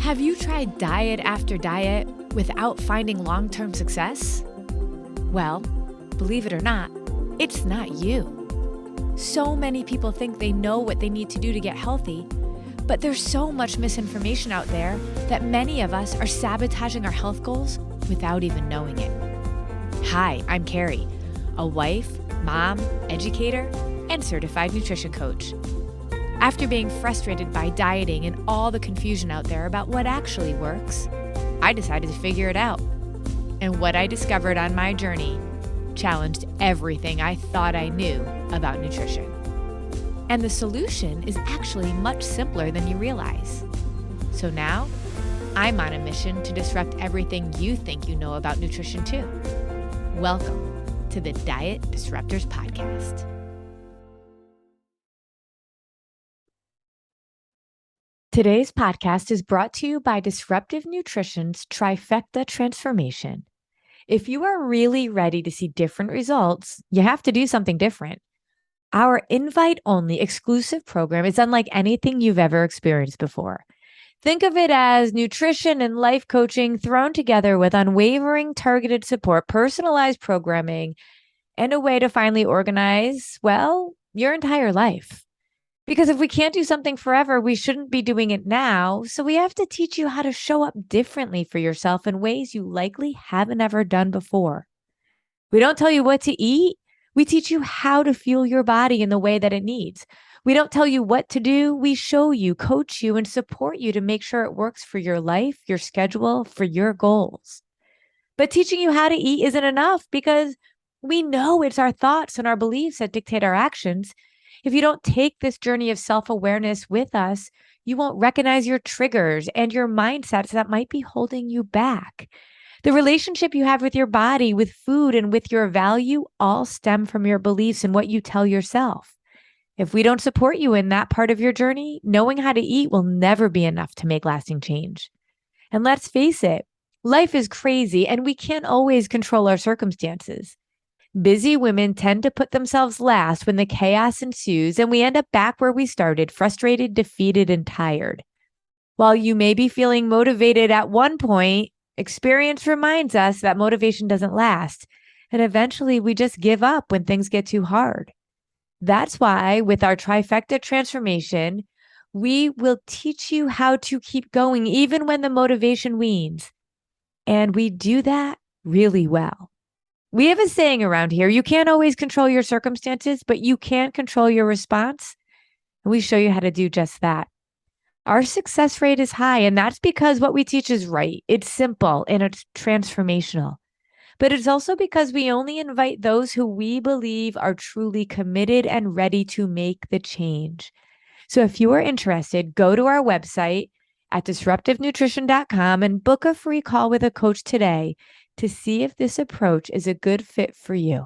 Have you tried diet after diet without finding long-term success? Well, believe it or not, it's not you. So many people think they know what they need to do to get healthy, but there's so much misinformation out there that many of us are sabotaging our health goals without even knowing it. Hi, I'm Carrie, a wife, mom, educator, and certified nutrition coach. After being frustrated by dieting and all the confusion out there about what actually works, I decided to figure it out. And what I discovered on my journey challenged everything I thought I knew about nutrition. And the solution is actually much simpler than you realize. So now, I'm on a mission to disrupt everything you think you know about nutrition too. Welcome to the Diet Disruptors Podcast. Today's podcast is brought to you by Disruptive Nutrition's Trifecta Transformation. If you are really ready to see different results, you have to do something different. Our invite-only exclusive program is unlike anything you've ever experienced before. Think of it as nutrition and life coaching thrown together with unwavering targeted support, personalized programming, and a way to finally organize, well, your entire life. Because if we can't do something forever, we shouldn't be doing it now. So we have to teach you how to show up differently for yourself in ways you likely haven't ever done before. We don't tell you what to eat. We teach you how to fuel your body in the way that it needs. We don't tell you what to do. We show you, coach you, and support you to make sure it works for your life, your schedule, for your goals. But teaching you how to eat isn't enough because we know it's our thoughts and our beliefs that dictate our actions. If you don't take this journey of self-awareness with us, you won't recognize your triggers and your mindsets that might be holding you back. The relationship you have with your body, with food, and with your value all stem from your beliefs and what you tell yourself. If we don't support you in that part of your journey, knowing how to eat will never be enough to make lasting change. And let's face it, life is crazy and we can't always control our circumstances. Busy women tend to put themselves last when the chaos ensues, and we end up back where we started, frustrated, defeated, and tired. While you may be feeling motivated at one point, experience reminds us that motivation doesn't last, and eventually we just give up when things get too hard. That's why with our Trifecta Transformation, we will teach you how to keep going even when the motivation wanes. And we do that really well. We have a saying around here, you can't always control your circumstances, but you can control your response. And we show you how to do just that. Our success rate is high, and that's because what we teach is right. It's simple and it's transformational. But it's also because we only invite those who we believe are truly committed and ready to make the change. So if you are interested, go to our website at disruptivenutrition.com and book a free call with a coach today to see if this approach is a good fit for you.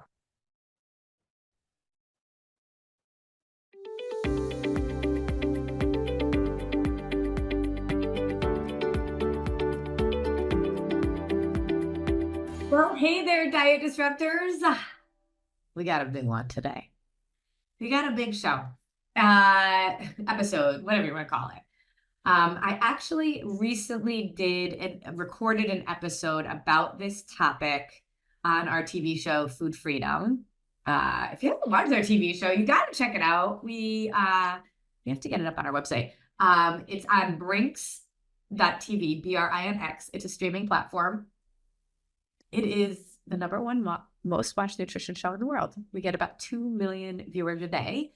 Well, hey there, Diet Disruptors. We got a big one today. We got a big show, episode, whatever you want to call it. I actually recently recorded an episode about this topic on our TV show, Food Freedom. If you haven't watched our TV show, you got to check it out. We have to get it up on our website. It's on Brinx.tv, BRINX. It's a streaming platform. It is the number one most watched nutrition show in the world. We get about 2 million viewers a day.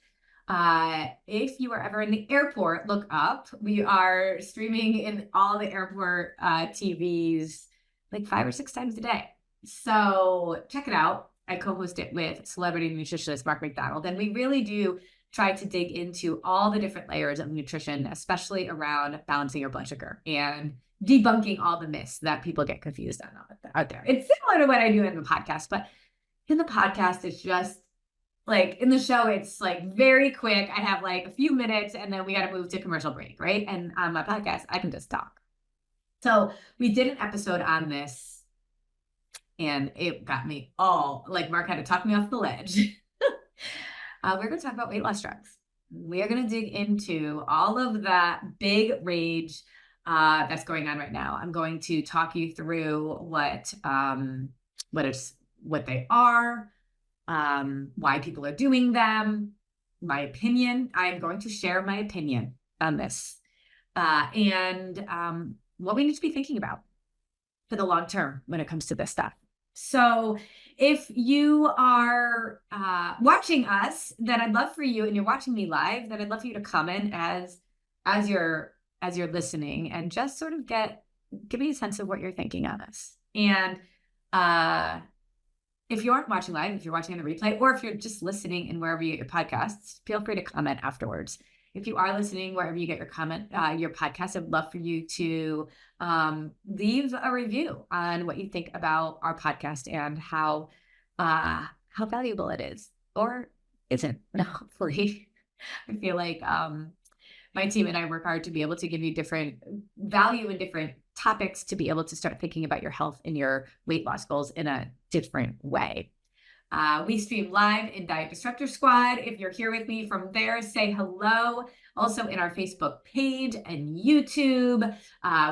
If you are ever in the airport, look up. We are streaming in all the airport TVs like 5 or 6 times a day. So check it out. I co-host it with celebrity nutritionist Mark McDonald, and we really do try to dig into all the different layers of nutrition, especially around balancing your blood sugar and debunking all the myths that people get confused on out there. It's similar to what I do in the podcast, but in the podcast, it's just like in the show, it's like very quick. I have like a few minutes and then we got to move to commercial break, right? And on my podcast, I can just talk. So we did an episode on this and it got me all like Mark had to talk me off the ledge. We're going to talk about weight loss drugs. We are going to dig into all of that big rage that's going on right now. I'm going to talk you through what they are, why people are doing them, my opinion. I'm going to share my opinion on this, and what we need to be thinking about for the long term when it comes to this stuff. So if you are watching us, then I'd love for you, and you're watching me live, then I'd love for you to comment as you're listening, and just sort of give me a sense of what you're thinking on this. And if you aren't watching live, if you're watching on the replay, or if you're just listening and wherever you get your podcasts, feel free to comment afterwards. If you are listening wherever you get your podcast, I'd love for you to leave a review on what you think about our podcast and how valuable it is or isn't. No, hopefully. I feel like my team and I work hard to be able to give you different value and different topics to be able to start thinking about your health and your weight loss goals in a different way. We stream live in Diet Disruptor Squad. If you're here with me from there, say hello. Also in our Facebook page and YouTube.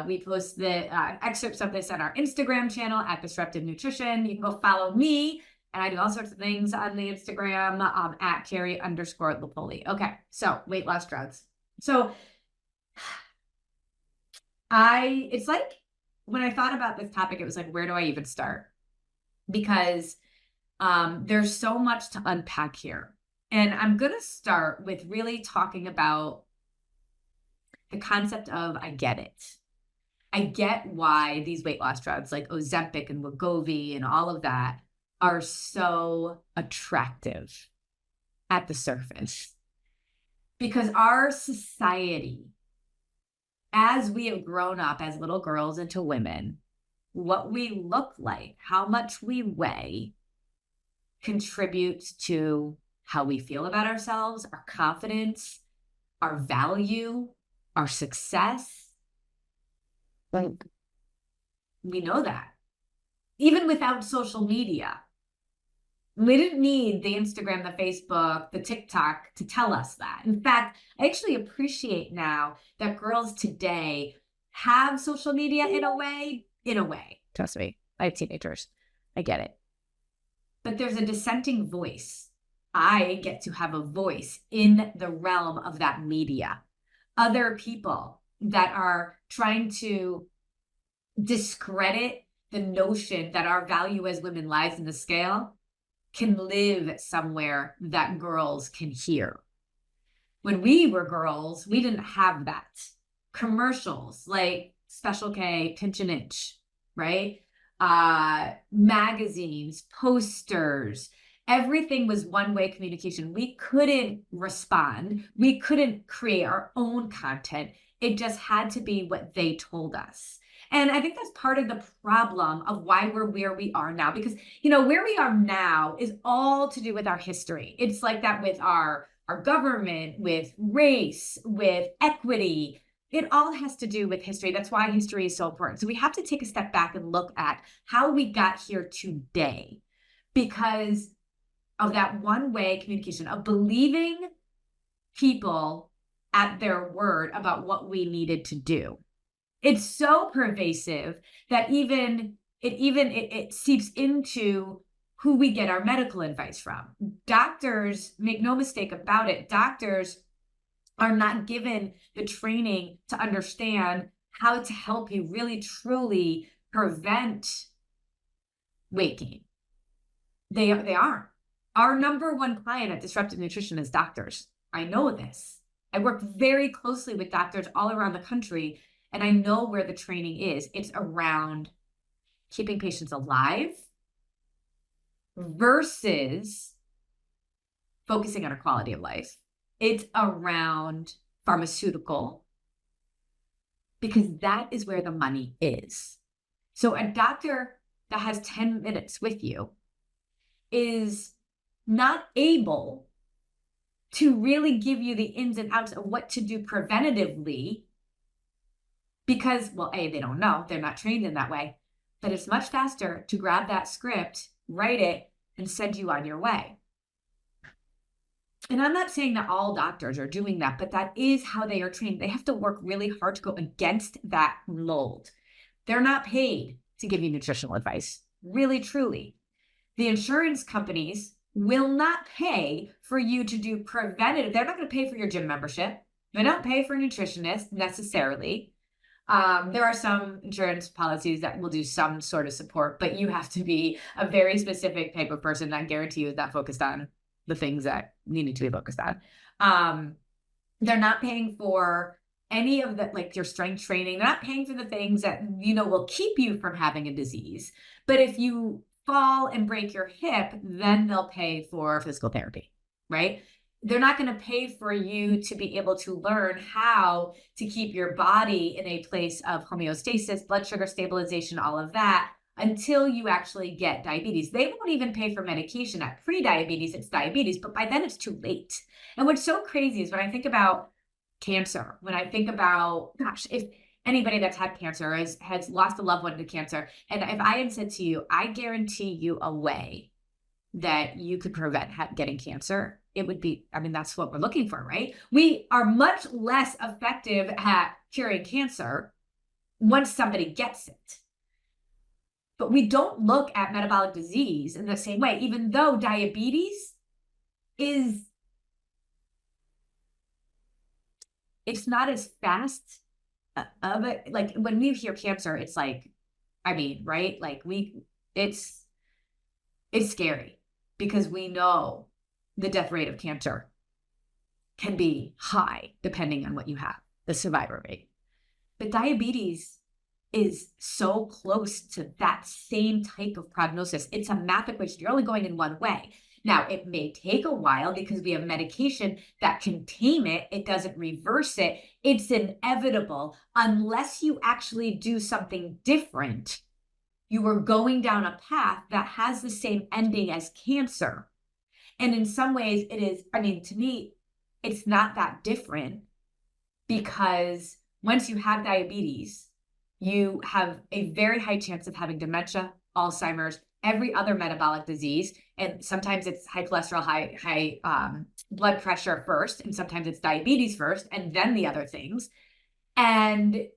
We post the excerpts of this on our Instagram channel at Disruptive Nutrition. You can go follow me. And I do all sorts of things on the Instagram at Carrie_Lupoli. Okay, so weight loss drugs. So it's like when I thought about this topic, it was like, where do I even start? Because there's so much to unpack here. And I'm going to start with really talking about the concept of I get it. I get why these weight loss drugs like Ozempic and Wegovy and all of that are so attractive at the surface. Because our society, as we have grown up as little girls into women, what we look like, how much we weigh, contributes to how we feel about ourselves, our confidence, our value, our success. Like, we know that. Even without social media. We didn't need the Instagram, the Facebook, the TikTok to tell us that. In fact, I actually appreciate now that girls today have social media in a way. Trust me, I have teenagers. I get it. But there's a dissenting voice. I get to have a voice in the realm of that media. Other people that are trying to discredit the notion that our value as women lies in the scale can live somewhere that girls can hear. When we were girls, we didn't have that. Commercials like Special K, Pinch an Inch, right? Magazines, posters, everything was one-way communication. We couldn't respond. We couldn't create our own content. It just had to be what they told us. And I think that's part of the problem of why we're where we are now, because, where we are now is all to do with our history. It's like that with our government, with race, with equity. It all has to do with history. That's why history is so important. So we have to take a step back and look at how we got here today because of that one-way communication, of believing people at their word about what we needed to do. It's so pervasive that it seeps into who we get our medical advice from. Doctors, make no mistake about it, doctors are not given the training to understand how to help you really truly prevent weight gain. They aren't. Our number one client at Disruptive Nutrition is doctors. I know this. I work very closely with doctors all around the country, and I know where the training is. It's around keeping patients alive versus focusing on a quality of life. It's around pharmaceutical because that is where the money is. So a doctor that has 10 minutes with you is not able to really give you the ins and outs of what to do preventatively because, well, A, they don't know. They're not trained in that way. But it's much faster to grab that script, write it, and send you on your way. And I'm not saying that all doctors are doing that, but that is how they are trained. They have to work really hard to go against that mold. They're not paid to give you nutritional advice, really, truly. The insurance companies will not pay for you to do preventative. They're not going to pay for your gym membership. They don't pay for a nutritionist necessarily. There are some insurance policies that will do some sort of support, but you have to be a very specific type of person that I guarantee you is not focused on the things that you need to be focused on. They're not paying for any of the, like your strength training. They're not paying for the things that, will keep you from having a disease. But if you fall and break your hip, then they'll pay for physical therapy, right? They're not going to pay for you to be able to learn how to keep your body in a place of homeostasis, blood sugar stabilization, all of that, until you actually get diabetes. They won't even pay for medication at pre-diabetes. It's diabetes, but by then it's too late. And what's so crazy is when I think about cancer, when I think about, gosh, if anybody that's had cancer has lost a loved one to cancer, and if I had said to you, I guarantee you a way that you could prevent getting cancer, it would be, that's what we're looking for, right? We are much less effective at curing cancer once somebody gets it. But we don't look at metabolic disease in the same way, even though diabetes it's not as fast of it. Like when we hear cancer, it's like, right? Like it's scary because we know the death rate of cancer can be high depending on what you have, the survivor rate. But diabetes is so close to that same type of prognosis. It's a math equation. You're only going in one way. Now, it may take a while because we have medication that can tame it. It doesn't reverse it. It's inevitable unless you actually do something different. You are going down a path that has the same ending as cancer. And in some ways it is, to me, it's not that different because once you have diabetes, you have a very high chance of having dementia, Alzheimer's, every other metabolic disease. And sometimes it's high cholesterol, high blood pressure first, and sometimes it's diabetes first, and then the other things. And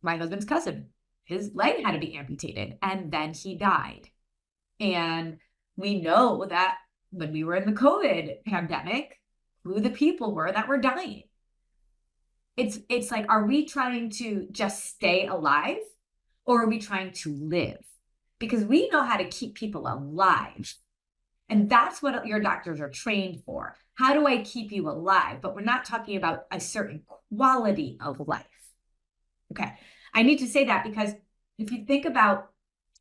my husband's cousin, his leg had to be amputated, and then he died. And we know that when we were in the COVID pandemic, who the people were that were dying. It's like, are we trying to just stay alive or are we trying to live? Because we know how to keep people alive. And that's what your doctors are trained for. How do I keep you alive? But we're not talking about a certain quality of life. Okay. I need to say that because if you think about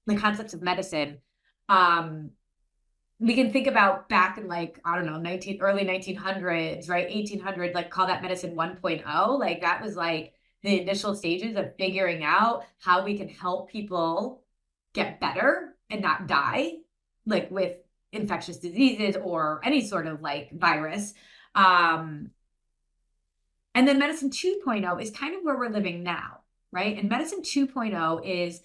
the concepts of medicine, we can think about back in early 1900s, right? 1800, like call that medicine 1.0. Like that was like the initial stages of figuring out how we can help people get better and not die, like with infectious diseases or any sort of like virus. And then medicine 2.0 is kind of where we're living now, right? And medicine 2.0 is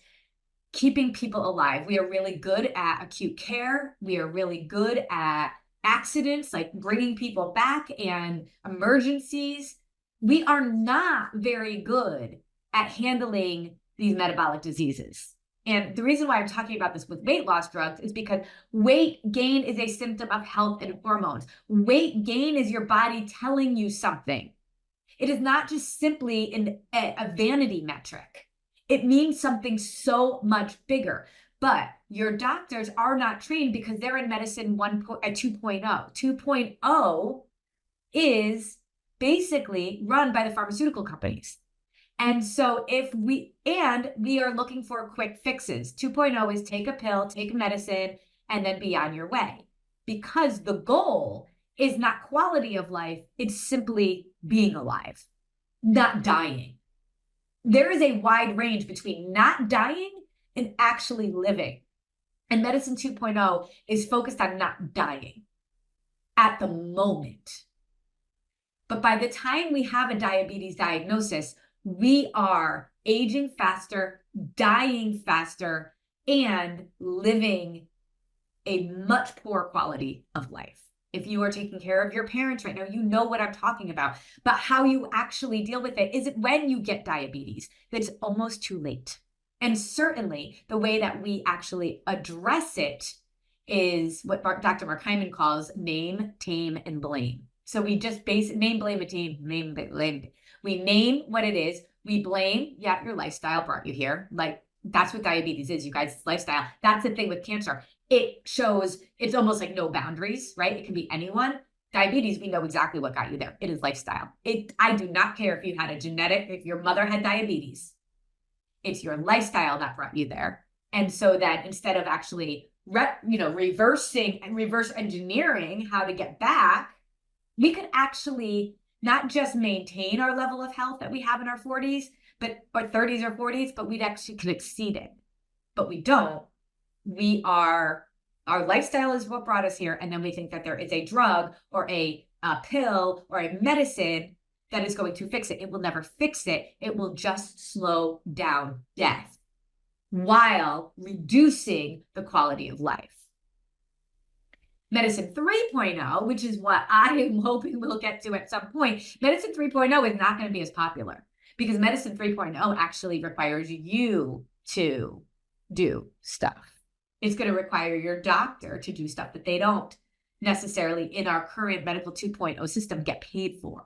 keeping people alive. We are really good at acute care. We are really good at accidents, like bringing people back and emergencies. We are not very good at handling these metabolic diseases. And the reason why I'm talking about this with weight loss drugs is because weight gain is a symptom of health and hormones. Weight gain is your body telling you something. It is not just simply a vanity metric. It means something so much bigger. But your doctors are not trained because they're in medicine 2.0. 2.0 is basically run by the pharmaceutical companies. And so we are looking for quick fixes. 2.0 is take a pill, take a medicine, and then be on your way. Because the goal is not quality of life, it's simply being alive, not dying. There is a wide range between not dying and actually living. And medicine 2.0 is focused on not dying at the moment. But by the time we have a diabetes diagnosis, we are aging faster, dying faster, and living a much poorer quality of life. If you are taking care of your parents right now, you know what I'm talking about. But how you actually deal with it is it when you get diabetes, that's almost too late. And certainly the way that we actually address it is what Dr. Mark Hyman calls name, tame, and blame. So we just name, blame, and tame, name, blame. We name what it is. We blame, yeah, your lifestyle brought you here. Like that's what diabetes is, you guys, it's lifestyle. That's the thing with cancer. It shows it's almost like no boundaries, right? It can be anyone. Diabetes, we know exactly what got you there. It is lifestyle. I do not care if you had a genetic, if your mother had diabetes, it's your lifestyle that brought you there. And so that instead of actually, reversing and reverse engineering how to get back, we could actually not just maintain our level of health that we have in our 40s, but our 30s or 40s, but we'd actually could exceed it. But we don't. Our lifestyle is what brought us here. And then we think that there is a drug or a pill or a medicine that is going to fix it. It will never fix it. It will just slow down death while reducing the quality of life. Medicine 3.0, which is what I am hoping we'll get to at some point, Medicine 3.0 is not going to be as popular because Medicine 3.0 actually requires you to do stuff. It's going to require your doctor to do stuff that they don't necessarily in our current medical 2.0 system get paid for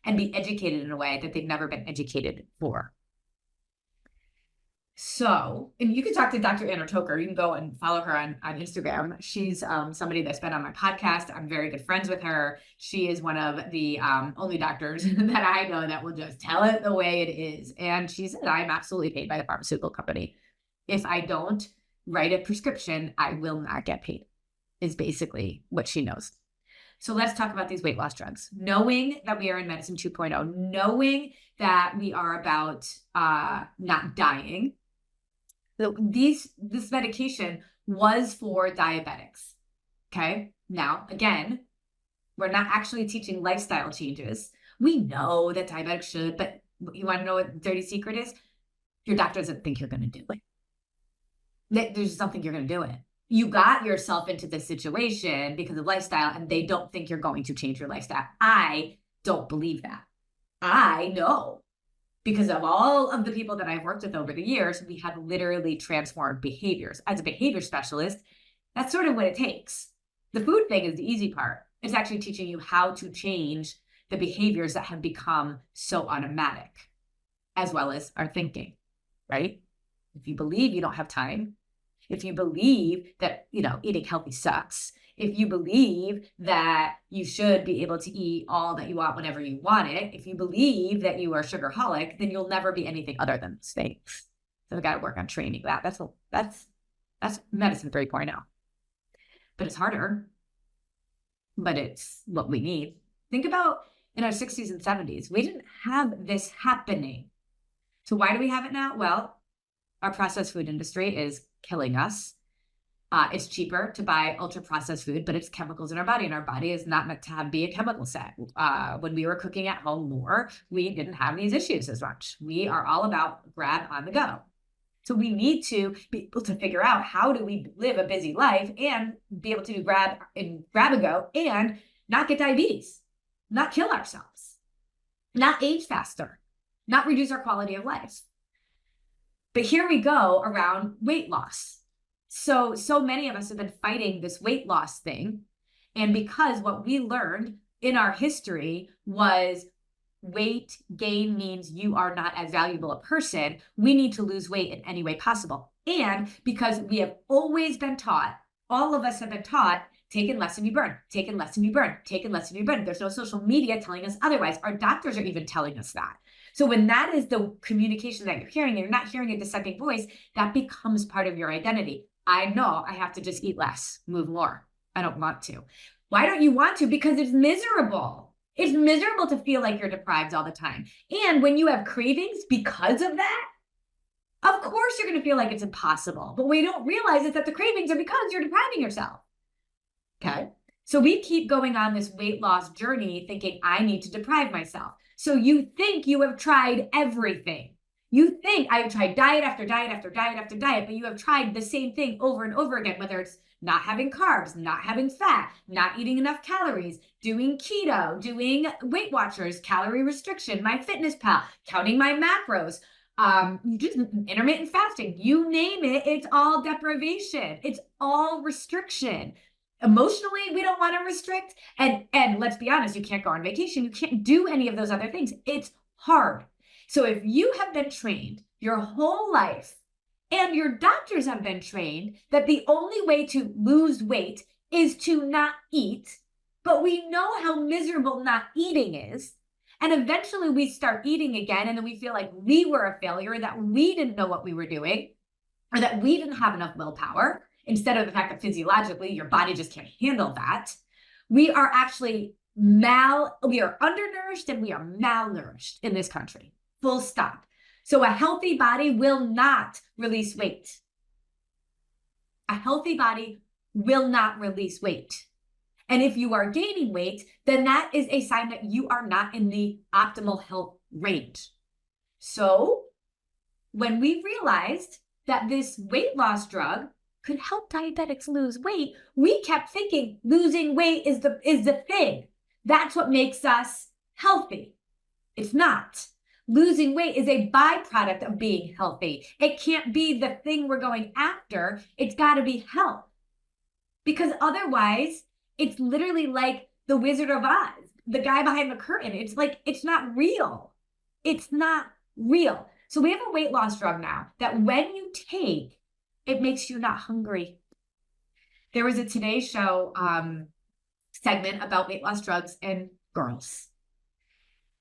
and be educated in a way that they've never been educated for. So, and you can talk to Dr. Anna Toker. You can go and follow her on Instagram. She's somebody that's been on my podcast. I'm very good friends with her. She is one of the only doctors that I know that will just tell it the way it is. And she said, I'm absolutely paid by the pharmaceutical company. If I don't write a prescription, I will not get paid, is basically what she knows. So let's talk about these weight loss drugs. Knowing that we are in medicine 2.0, knowing that we are about not dying. This medication was for diabetics. Okay. Now, again, we're not actually teaching lifestyle changes. We know that diabetics should, but you want to know what the dirty secret is? Your doctor doesn't think you're going to do it. There's something you're going to do it. You got yourself into this situation because of lifestyle, and they don't think you're going to change your lifestyle. I don't believe that. I know because of all of the people that I've worked with over the years, we have literally transformed behaviors. As a behavior specialist, that's sort of what it takes. The food thing is the easy part. It's actually teaching you how to change the behaviors that have become so automatic, as well as our thinking, right? If you believe you don't have time, if you believe that, eating healthy sucks, if you believe that you should be able to eat all that you want whenever you want it, if you believe that you are sugarholic, then you'll never be anything other than those things. So we got to work on training that. That's medicine 3.0. But it's harder, but it's what we need. Think about in our 60s and 70s, we didn't have this happening. So why do we have it now? Well, our processed food industry is killing us. It's cheaper to buy ultra processed food, but it's chemicals in our body, and our body is not meant to be a chemical set. When we were cooking at home more, we didn't have these issues as much. We are all about grab on the go. So we need to be able to figure out how do we live a busy life and be able to do grab and go and not get diabetes, not kill ourselves, not age faster, not reduce our quality of life. But here we go around weight loss. So many of us have been fighting this weight loss thing. And because what we learned in our history was weight gain means you are not as valuable a person, we need to lose weight in any way possible. And because we have always been taught, all of us have been taught, taking less than you burn, taking less than you burn, taking less than you burn. There's no social media telling us otherwise. Our doctors are even telling us that. So when that is the communication that you're hearing, and you're not hearing a dissenting voice, that becomes part of your identity. I know I have to just eat less, move more. I don't want to. Why don't you want to? Because it's miserable. It's miserable to feel like you're deprived all the time. And when you have cravings because of that, of course you're going to feel like it's impossible. But what you don't realize is that the cravings are because you're depriving yourself. Okay. So we keep going on this weight loss journey thinking I need to deprive myself. So you think you have tried everything. You think I've tried diet after diet after diet after diet, but you have tried the same thing over and over again, whether it's not having carbs, not having fat, not eating enough calories, doing keto, doing Weight Watchers, calorie restriction, MyFitnessPal, counting my macros, just intermittent fasting, you name it, it's all deprivation. It's all restriction. Emotionally, we don't want to restrict. And let's be honest, you can't go on vacation. You can't do any of those other things. It's hard. So if you have been trained your whole life and your doctors have been trained that the only way to lose weight is to not eat, but we know how miserable not eating is, and eventually we start eating again, and then we feel like we were a failure, that we didn't know what we were doing, or that we didn't have enough willpower, instead of the fact that physiologically your body just can't handle that. We are actually we are undernourished and we are malnourished in this country. Full stop. So a healthy body will not release weight. A healthy body will not release weight. And if you are gaining weight, then that is a sign that you are not in the optimal health range. So when we realized that this weight loss drug could help diabetics lose weight, we kept thinking losing weight is the thing. That's what makes us healthy. It's not. Losing weight is a byproduct of being healthy. It can't be the thing we're going after. It's got to be health. Because otherwise, it's literally like the Wizard of Oz, the guy behind the curtain. It's like, it's not real. It's not real. So we have a weight loss drug now that when you take, it makes you not hungry. There was a Today Show segment about weight loss drugs and girls.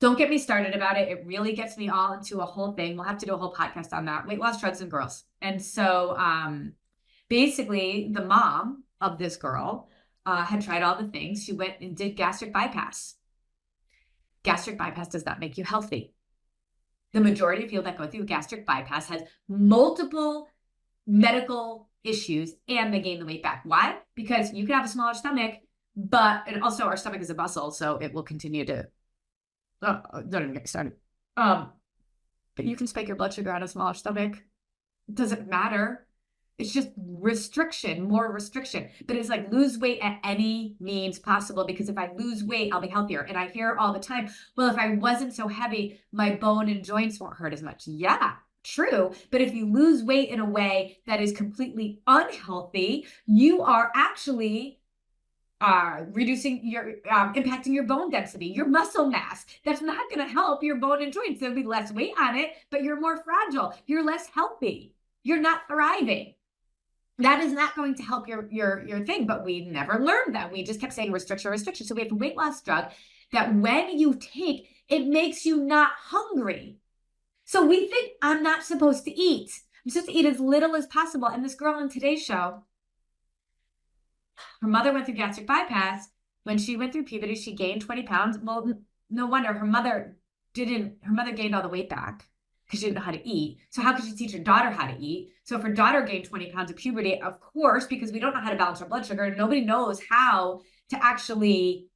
Don't get me started about it. It really gets me all into a whole thing. We'll have to do a whole podcast on that. Weight loss drugs and girls. And so basically the mom of this girl had tried all the things. She went and did gastric bypass. Gastric bypass does not make you healthy. The majority of people that go through gastric bypass has multiple medical issues and they gain the weight back. Why? Because you can have a smaller stomach, and also our stomach is a muscle, so it will continue to, don't even get me started. But you can spike your blood sugar on a smaller stomach. It doesn't matter. It's just restriction, more restriction. But it's like lose weight at any means possible, because if I lose weight, I'll be healthier. And I hear all the time, well, if I wasn't so heavy, my bone and joints won't hurt as much. Yeah, true. But if you lose weight in a way that is completely unhealthy, you are actually reducing your, impacting your bone density, your muscle mass. That's not going to help your bone and joints. There'll be less weight on it, but you're more fragile. You're less healthy. You're not thriving. That is not going to help your thing, but we never learned that. We just kept saying restriction, restriction. So we have a weight loss drug that when you take, it makes you not hungry. So we think I'm not supposed to eat. I'm supposed to eat as little as possible. And this girl on Today's Show, her mother went through gastric bypass. When she went through puberty, she gained 20 pounds. Well, no wonder her mother gained all the weight back because she didn't know how to eat. So how could she teach her daughter how to eat? So if her daughter gained 20 pounds of puberty, of course, because we don't know how to balance our blood sugar, nobody knows how to actually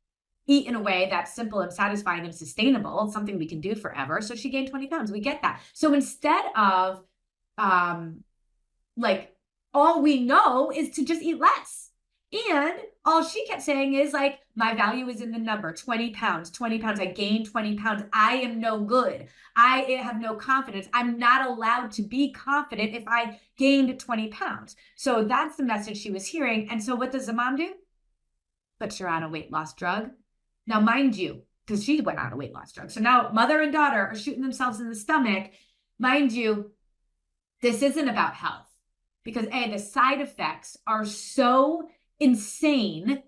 eat in a way that's simple and satisfying and sustainable. It's something we can do forever. So she gained 20 pounds. We get that. So instead of like, all we know is to just eat less. And all she kept saying is like, my value is in the number, 20 pounds, 20 pounds. I gained 20 pounds. I am no good. I have no confidence. I'm not allowed to be confident if I gained 20 pounds. So that's the message she was hearing. And so what does the mom do? Puts her on a weight loss drug. Now, mind you, because she went on a weight loss drug. So now mother and daughter are shooting themselves in the stomach. Mind you, this isn't about health, because the side effects are so insane,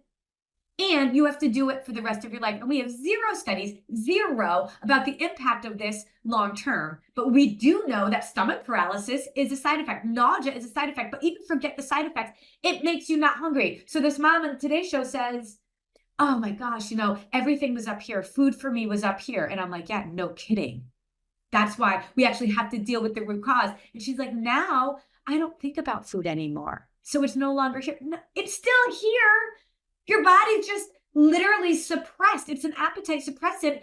and you have to do it for the rest of your life. And we have zero studies, about the impact of this long term. But we do know that stomach paralysis is a side effect. Nausea is a side effect. But even forget the side effects, it makes you not hungry. So this mom on Today's Show says, oh my gosh, everything was up here. Food for me was up here. And I'm like, yeah, no kidding. That's why we actually have to deal with the root cause. And she's like, now I don't think about food anymore. So it's no longer here. No, it's still here. Your body's just literally suppressed. It's an appetite suppressant.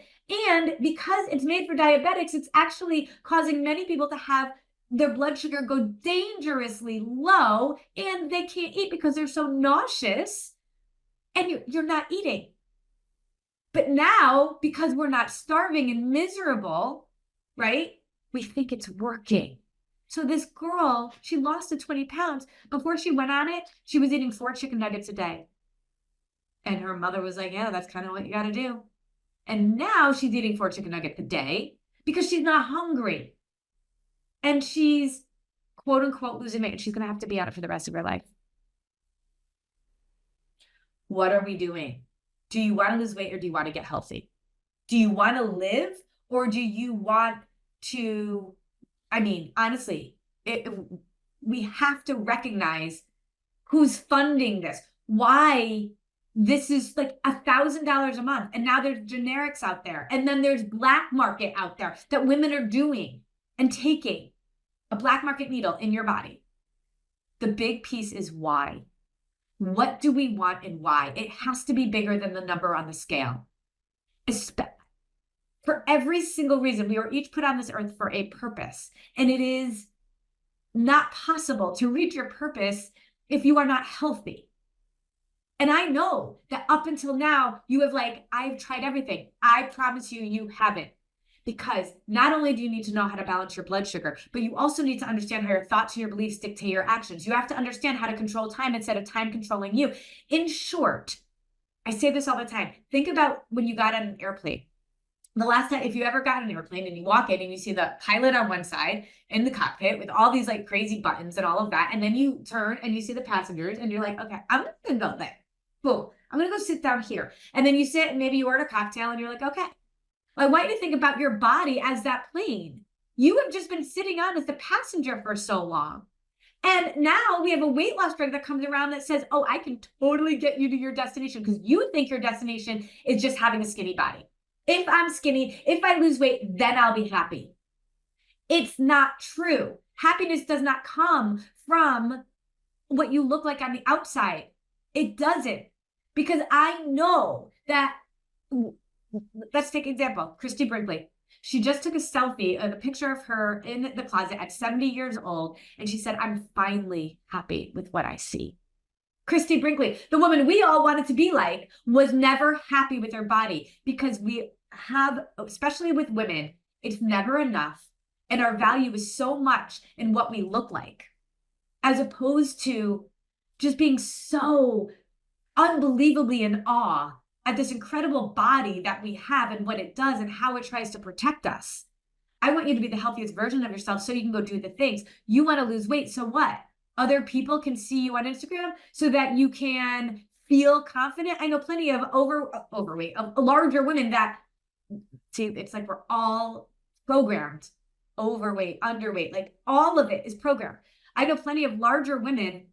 And because it's made for diabetics, it's actually causing many people to have their blood sugar go dangerously low and they can't eat because they're so nauseous and you're not eating. But now, because we're not starving and miserable, right? We think it's working. So this girl, she lost the 20 pounds. Before she went on it, she was eating 4 chicken nuggets a day. And her mother was like, yeah, that's kind of what you got to do. And now she's eating 4 chicken nuggets a day because she's not hungry. And she's quote unquote losing weight. She's going to have to be on it for the rest of her life. What are we doing? Do you want to lose weight or do you want to get healthy? Do you want to live or do you want to, I mean, honestly, we have to recognize who's funding this, why this is like $1,000 a month. And now there's generics out there. And then there's black market out there that women are doing and taking a black market needle in your body. The big piece is why. What do we want and why? It has to be bigger than the number on the scale. For every single reason, we were each put on this earth for a purpose. And it is not possible to reach your purpose if you are not healthy. And I know that up until now, you have I've tried everything. I promise you, you haven't. Because not only do you need to know how to balance your blood sugar, but you also need to understand how your thoughts and your beliefs dictate your actions. You have to understand how to control time instead of time controlling you. In short, I say this all the time. Think about when you got on an airplane. The last time, if you ever got on an airplane and you walk in and you see the pilot on one side in the cockpit with all these crazy buttons and all of that, and then you turn and you see the passengers and you're like, okay, I'm gonna go there. Boom. I'm gonna go sit down here. And then you sit and maybe you order a cocktail and you're like, okay. I want you to think about your body as that plane. You have just been sitting on as the passenger for so long. And now we have a weight loss drug that comes around that says, oh, I can totally get you to your destination because you think your destination is just having a skinny body. If I'm skinny, if I lose weight, then I'll be happy. It's not true. Happiness does not come from what you look like on the outside. It doesn't. Because I know that, let's take an example, Christy Brinkley. She just took a selfie of a picture of her in the closet at 70 years old. And she said, I'm finally happy with what I see. Christy Brinkley, the woman we all wanted to be like, was never happy with her body because we have, especially with women, it's never enough. And our value is so much in what we look like, as opposed to just being so unbelievably in awe at this incredible body that we have and what it does and how it tries to protect us. I want you to be the healthiest version of yourself so you can go do the things. You want to lose weight, so what? Other people can see you on Instagram so that you can feel confident. I know plenty of overweight, of larger women that, see, it's like we're all programmed. Overweight, underweight, all of it is programmed. I know plenty of larger women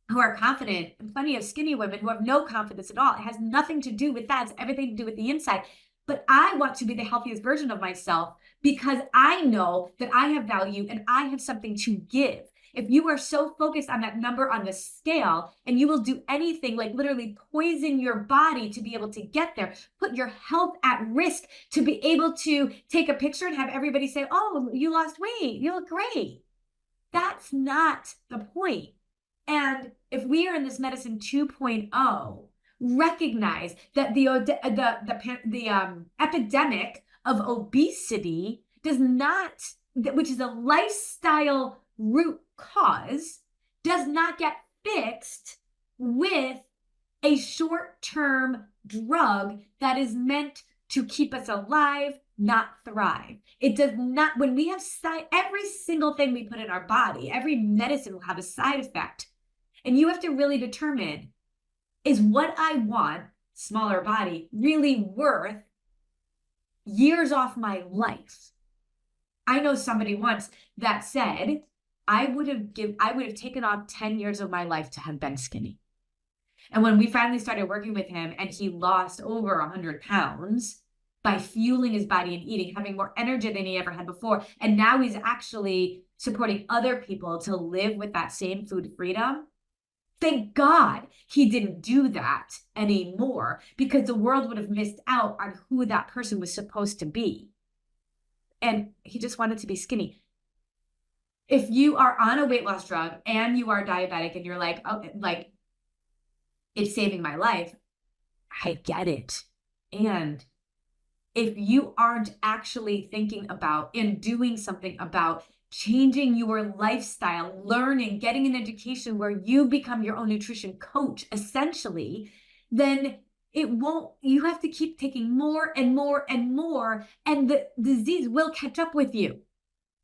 who are confident and plenty of skinny women who have no confidence at all. It has nothing to do with that. It's everything to do with the inside. But I want to be the healthiest version of myself because I know that I have value and I have something to give. If you are so focused on that number on the scale and you will do anything literally poison your body to be able to get there, put your health at risk to be able to take a picture and have everybody say, oh, you lost weight, you look great. That's not the point. And if we are in this medicine 2.0, recognize that the epidemic of obesity does not, which is a lifestyle root cause, does not get fixed with a short-term drug that is meant to keep us alive, not thrive. It does not, when we have every single thing we put in our body, every medicine will have a side effect. And you have to really determine, is what I want, smaller body, really worth years off my life? I know somebody once that said, I would have taken off 10 years of my life to have been skinny. And when we finally started working with him and he lost over 100 pounds by fueling his body and eating, having more energy than he ever had before. And now he's actually supporting other people to live with that same food freedom. Thank God he didn't do that anymore because the world would have missed out on who that person was supposed to be. And he just wanted to be skinny. If you are on a weight loss drug and you are diabetic and you're like, oh, like it's saving my life, I get it. And if you aren't actually thinking about and doing something about changing your lifestyle, learning, getting an education where you become your own nutrition coach, essentially, then it won't, you have to keep taking more and more and more, and the disease will catch up with you.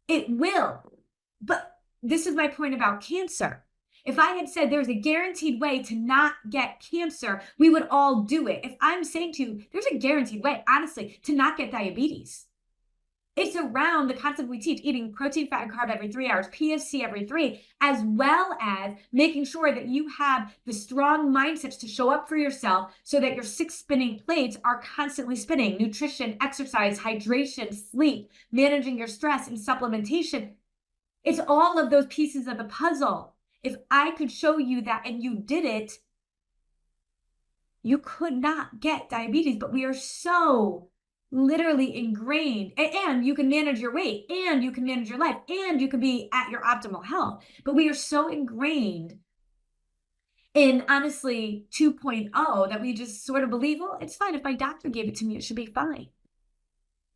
It will. But this is my point about cancer. If I had said there's a guaranteed way to not get cancer, we would all do it. If I'm saying to you, there's a guaranteed way, honestly, to not get diabetes. It's around the concept we teach, eating protein, fat, and carb every 3 hours, PFC every 3, as well as making sure that you have the strong mindsets to show up for yourself so that your 6 spinning plates are constantly spinning. Nutrition, exercise, hydration, sleep, managing your stress, and supplementation. It's all of those pieces of the puzzle. If I could show you that and you did it, you could not get diabetes, but we are so literally ingrained, and you can manage your weight, and you can manage your life, and you can be at your optimal health. But we are so ingrained in, honestly, 2.0 that we just sort of believe, well, it's fine. If my doctor gave it to me, it should be fine.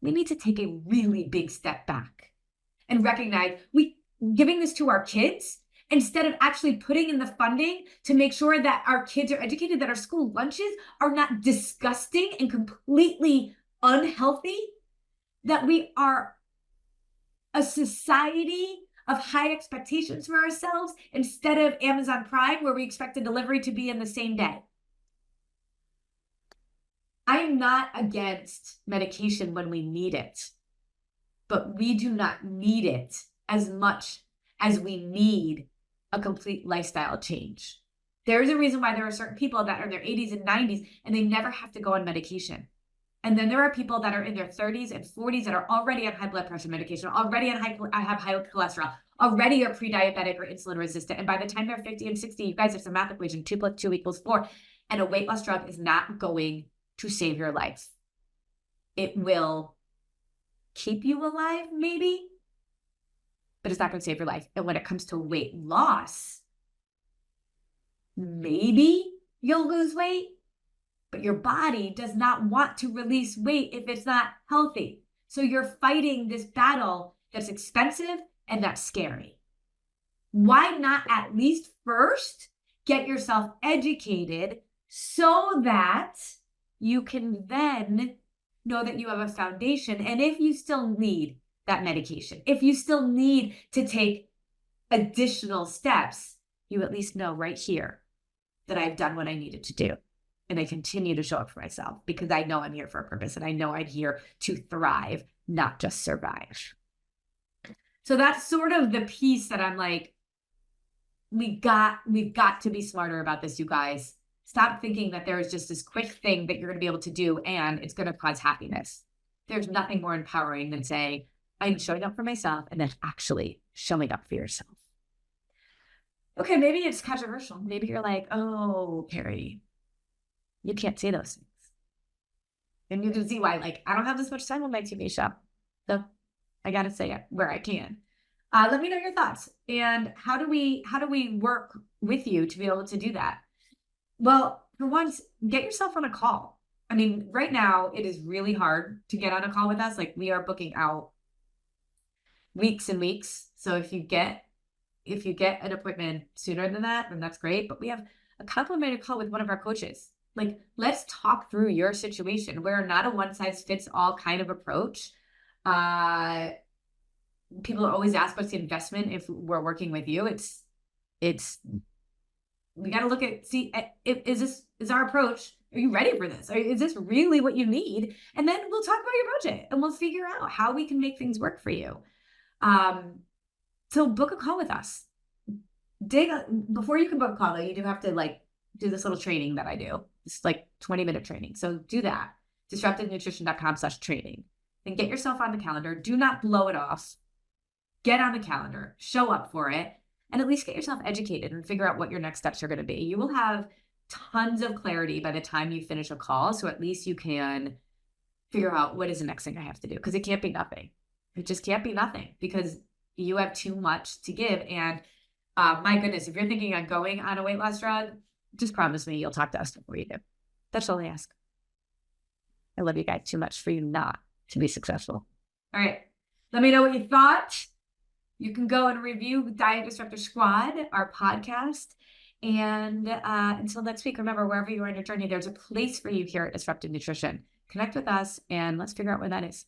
We need to take a really big step back and recognize giving this to our kids instead of actually putting in the funding to make sure that our kids are educated, that our school lunches are not disgusting and completely unhealthy, that we are a society of high expectations for ourselves instead of Amazon Prime, where we expect a delivery to be in the same day. I am not against medication when we need it, but we do not need it as much as we need a complete lifestyle change. There's a reason why there are certain people that are in their 80s and 90s and they never have to go on medication. And then there are people that are in their 30s and 40s that are already on high blood pressure medication, already on have high cholesterol, already are pre-diabetic or insulin resistant. And by the time they're 50 and 60, you guys, it's a math equation, 2 + 2 = 4. And a weight loss drug is not going to save your life. It will keep you alive, maybe, but it's not going to save your life. And when it comes to weight loss, maybe you'll lose weight, but your body does not want to release weight if it's not healthy. So you're fighting this battle that's expensive and that's scary. Why not at least first get yourself educated so that you can then know that you have a foundation? And if you still need that medication, if you still need to take additional steps, you at least know right here that I've done what I needed to do. And I continue to show up for myself because I know I'm here for a purpose and I know I'm here to thrive, not just survive. So that's sort of the piece that I'm like, we've got to be smarter about this, you guys. Stop thinking that there is just this quick thing that you're going to be able to do and it's going to cause happiness. There's nothing more empowering than saying, I'm showing up for myself and then actually showing up for yourself. Okay, maybe it's controversial. Maybe you're like, oh, Carrie, you can't say those things. And you can see why, like, I don't have this much time on my TV show. So I got to say it where I can. Let me know your thoughts. And how do we work with you to be able to do that? Well, for once, get yourself on a call. I mean, right now it is really hard to get on a call with us. Like, we are booking out weeks and weeks. So if you get an appointment sooner than that, then that's great. But we have a complimentary call with one of our coaches. Like, let's talk through your situation. We're not a one-size-fits-all kind of approach. People always ask what's the investment if we're working with you. It's we got to look at, is our approach, are you ready for this? Is this really what you need? And then we'll talk about your budget and we'll figure out how we can make things work for you. So book a call with us. Before you can book a call, though, you do have to do this little training that I do. It's like 20-minute training. So do that. disruptivenutrition.com/training. Then get yourself on the calendar. Do not blow it off. Get on the calendar, show up for it, and at least get yourself educated and figure out what your next steps are going to be. You will have tons of clarity by the time you finish a call. So at least you can figure out what is the next thing I have to do, because it can't be nothing. It just can't be nothing, because You have too much to give. And my goodness, if you're thinking on going on a weight loss drug, just promise me you'll talk to us before you do. That's all I ask. I love you guys too much for you not to be successful. All right. Let me know what you thought. You can go and review Diet Disruptor Squad, our podcast. And until next week, remember, wherever you are in your journey, there's a place for you here at Disruptive Nutrition. Connect with us and let's figure out where that is.